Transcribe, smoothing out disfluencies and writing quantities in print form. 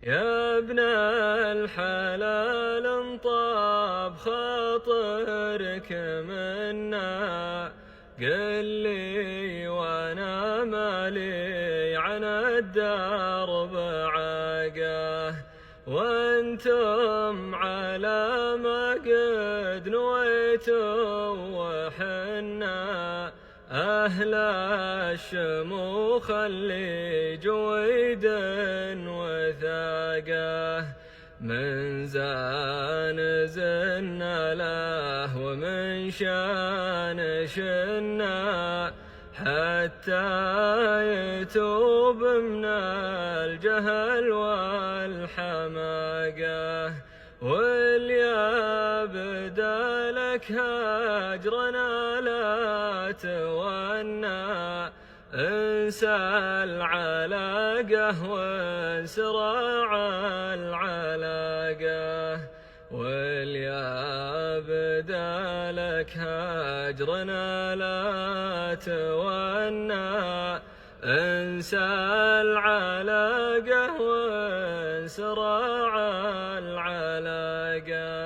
يا ابن الحلال انطاب خاطرك منا، قل لي وانا مالي عن الدرب عاقه، وانتم على ما قد نويتم وحنا أهل الشموخ اللي جويد وثاقه، من زان زنا له ومن شان شنا، حتى يتوب من الجهل والحماقه، واليا بدالك هجرنا لا تونى، انسى العلاقه وانسرع العلاقه، واليا بدالك هجرنا لا تونى، انسى العلاقه وانسرع العلاقه.